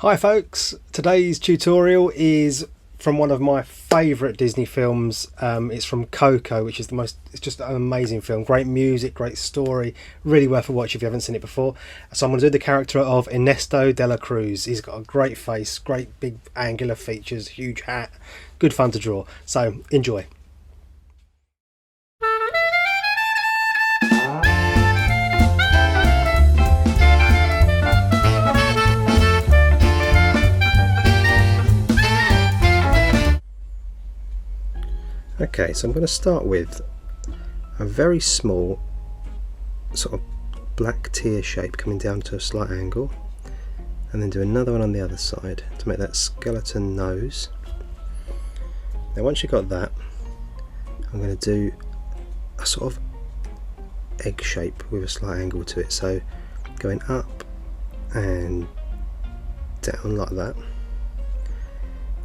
Hi folks, today's tutorial is from one of my favourite Disney films. It's from Coco, which is it's just an amazing film. Great music, great story, really worth a watch if you haven't seen it before. So I'm going to do the character of Ernesto de la Cruz. He's got a great face, great big angular features, huge hat, good fun to draw. So enjoy. Okay, so I'm going to start with a very small sort of black tear shape coming down to a slight angle, and then do another one on the other side to make that skeleton nose. Now once you've got that, I'm going to do a sort of egg shape with a slight angle to it, so going up and down like that.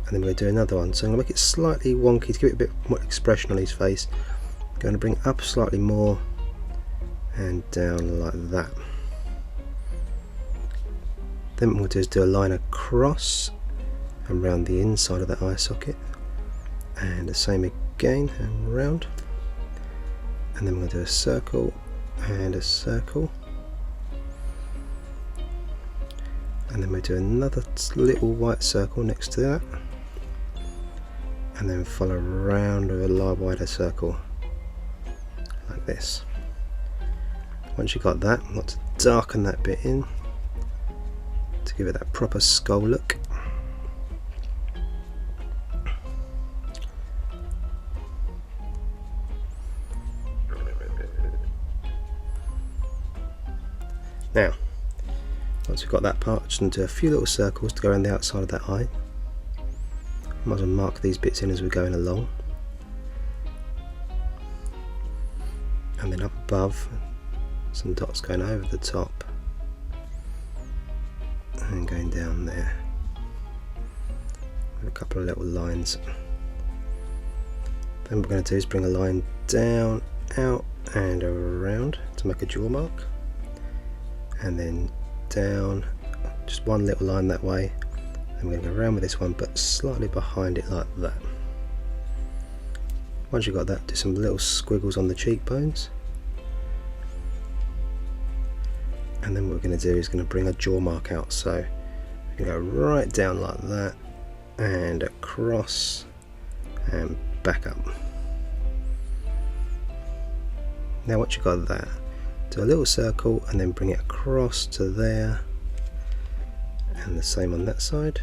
And then we'll do another one. So I'm going to make it slightly wonky to give it a bit more expression on his face. I'm going to bring up slightly more and down like that. Then what we'll do is do a line across and round the inside of that eye socket, and the same again and round. And then we'll do a circle and a circle. And then we'll do another little white circle next to that. And then follow around with a wider circle like this. Once you've got that, I want to darken that bit in to give it that proper skull look. Now, once we've got that part, just going to do a few little circles to go around the outside of that eye. Might as well mark these bits in as we're going along. And then up above, some dots going over the top and going down there with a couple of little lines. Then what we're going to do is bring a line down, out and around to make a jaw mark, and then down, just one little line that way. I'm going to go around with this one, but slightly behind it like that. Once you've got that, do some little squiggles on the cheekbones. And then what we're going to do is going to bring a jaw mark out. So we're going to go right down like that, and across and back up. Now once you've got that, do a little circle and then bring it across to there. And the same on that side.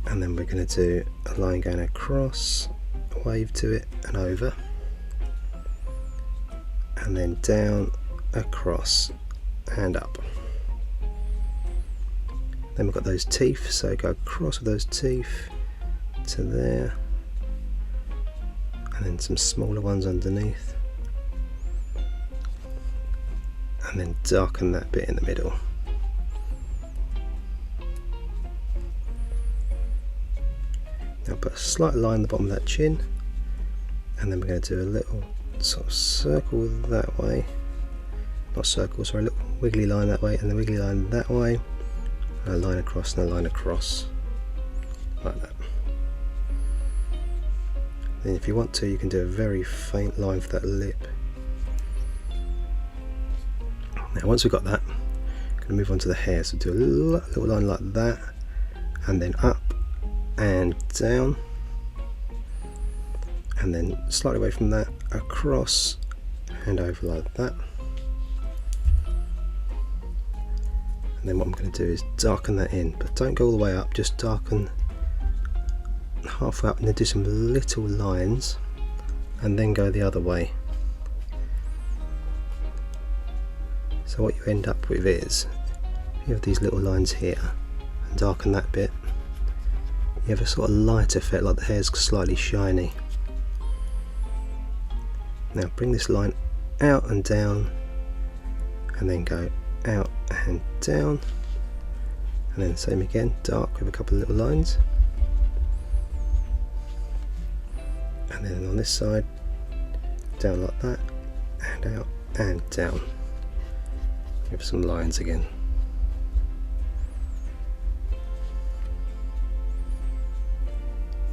And then we're going to do a line going across, a wave to it and over, and then down, across and up. Then we've got those teeth, so go across with those teeth to there, and then some smaller ones underneath. And then darken that bit in the middle. Now put a slight line at the bottom of that chin, and then we're going to do a little sort of circle that way. Not circle, sorry, a little wiggly line that way, and a wiggly line that way, and a line across and a line across, like that. Then if you want to, you can do a very faint line for that lip. Now once we've got that, I'm going to move on to the hair, so do a little line like that, and then up and down, and then slightly away from that, across and over like that. And then what I'm going to do is darken that in, but don't go all the way up, just darken halfway up and then do some little lines and then go the other way. So what you end up with is, if you have these little lines here and darken that bit, you have a sort of light effect, like the hair's slightly shiny. Now bring this line out and down, and then go out and down, and then same again, dark with a couple of little lines, and then on this side, down like that, and out and down. with some lines again.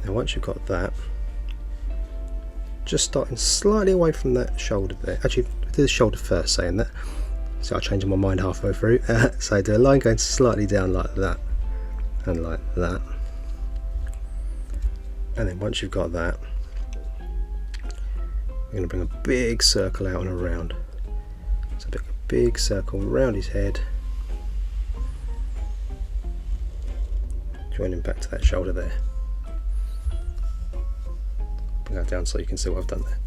Now once you've got that, just starting slightly away from that shoulder there. Actually, do the shoulder first, saying that. So I changed my mind halfway through. So do a line going slightly down like that and like that. And then once you've got that, we're going to bring a big circle out and around. So a big circle around his head, joining back to that shoulder there. Bring that down so you can see what I've done there.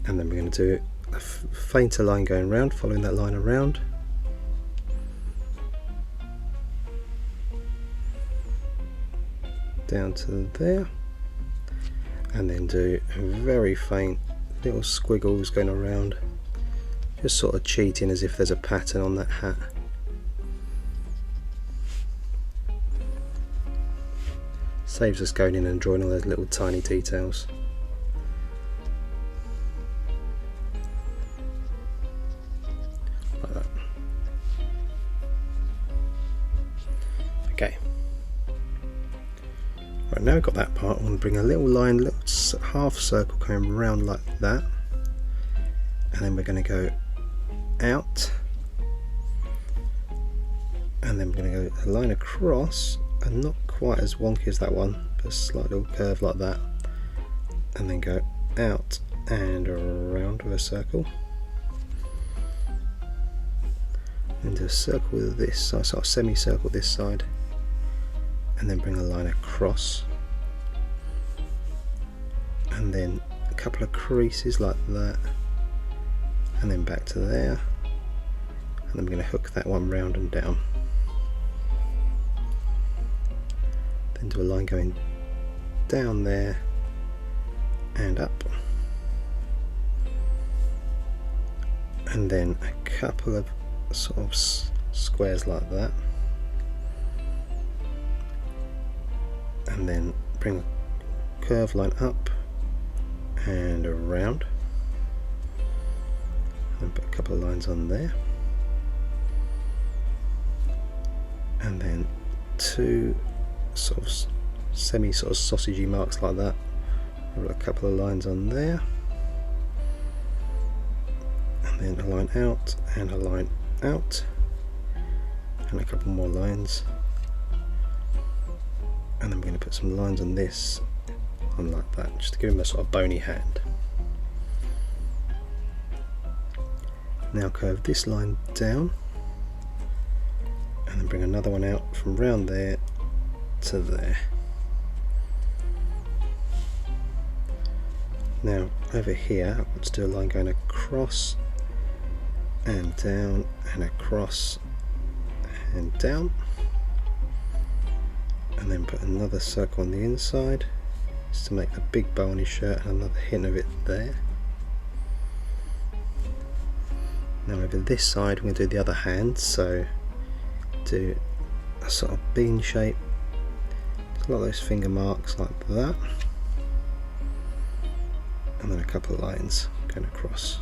And then we're going to do a fainter line going round, following that line around. Down to there. And then do very faint little squiggles going around, just sort of cheating as if there's a pattern on that hat. Saves us going in and drawing all those little tiny details. Like that. Okay. Right, now we've got that part, I want to bring a little line, little half circle going round like that. And then we're going to go out. And then we're going to go a line across, and not quite as wonky as that one, but a slight little curve like that, and then go out and around with a circle, and do a circle with this side, sort of semicircle this side, and then bring a line across, and then a couple of creases like that, and then back to there, and then we're going to hook that one round and down. Into a line going down there and up, and then a couple of sort of squares like that, and then bring a curved line up and around, and put a couple of lines on there, and then two sort of semi sort of sausagey marks like that. I've got a couple of lines on there, and then a line out and a line out, and a couple more lines, and then we're going to put some lines on this on like that, just to give him a sort of bony hand. Now curve this line down, and then bring another one out from round there to there. Now over here I want to do a line going across and down and across and down, and then put another circle on the inside just to make a big bow on his shirt and another hint of it there. Now over this side we're going to do the other hand, so do a sort of bean shape, a lot of those finger marks like that, and then a couple of lines going across.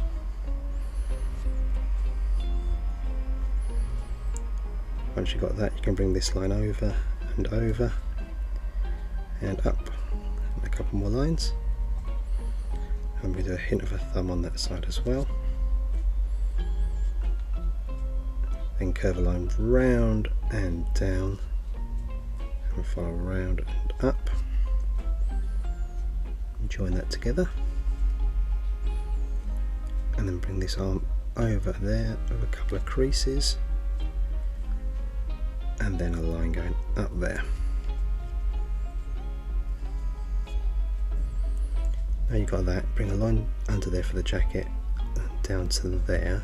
Once you've got that, you can bring this line over and over and up, and a couple more lines, and we do a hint of a thumb on that side as well. Then curve a line round and down, and follow round and up, and join that together, and then bring this arm over there with a couple of creases, and then a line going up there. Now you've got that, bring a line under there for the jacket, down to there,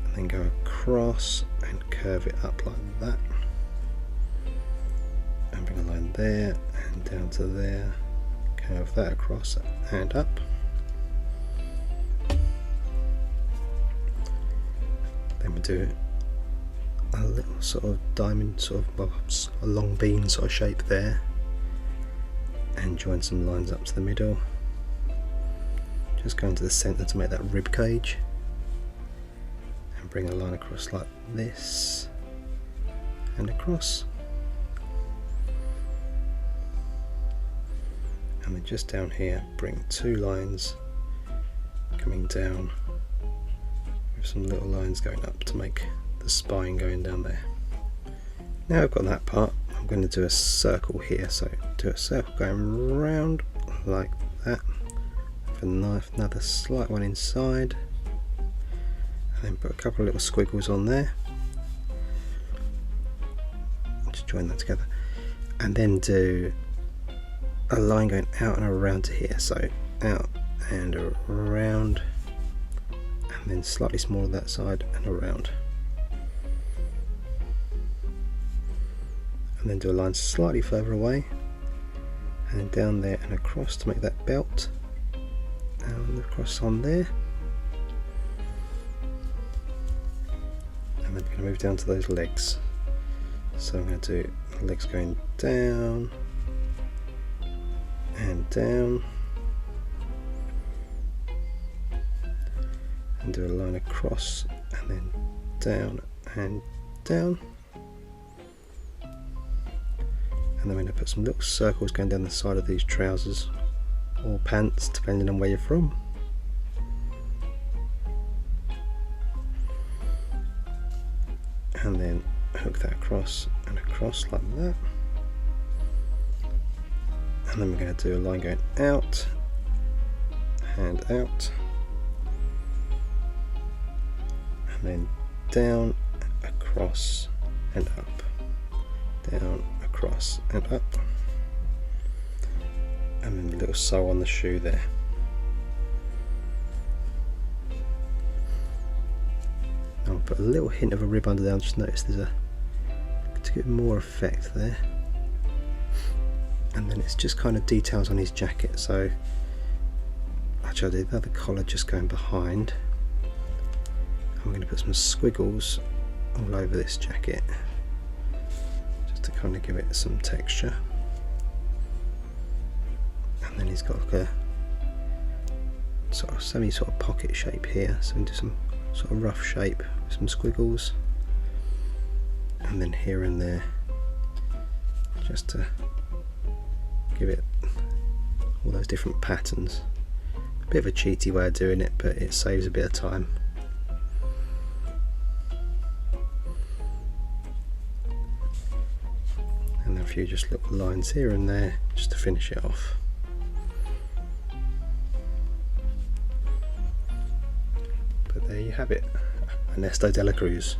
and then go across and curve it up like that, and bring a line there and down to there, curve that across and up, then we do a little sort of diamond, sort of, well, a long bean sort of shape there, and join some lines up to the middle, just going to the centre to make that rib cage, bring a line across like this and across, and then just down here bring 2 lines coming down with some little lines going up to make the spine going down there. Now I've got that part, I'm going to do a circle here, so do a circle going round like that, with another slight one inside, and then put a couple of little squiggles on there, just join that together, and then do a line going out and around to here, so out and around, and then slightly smaller that side and around, and then do a line slightly further away and then down there and across to make that belt, and across on there, and then we're going to move down to those legs. So I'm going to do the legs going down and down, and do a line across and then down and down, and then we're going to put some little circles going down the side of these trousers or pants depending on where you're from. And then hook that across and across like that, and then we're going to do a line going out and out, and then down, across and up, down, across and up, and then a little sew on the shoe there. I'll put a little hint of a rib under there. Just notice there's to get more effect there, and then it's just kind of details on his jacket. So actually I did the other collar just going behind. I'm going to put some squiggles all over this jacket just to kind of give it some texture, and then he's got like a sort of semi pocket shape here, so into some sort of rough shape with some squiggles, and then here and there just to give it all those different patterns. A bit of a cheaty way of doing it, but it saves a bit of time. And a few just little lines here and there just to finish it off. But there you have it, Ernesto de la Cruz.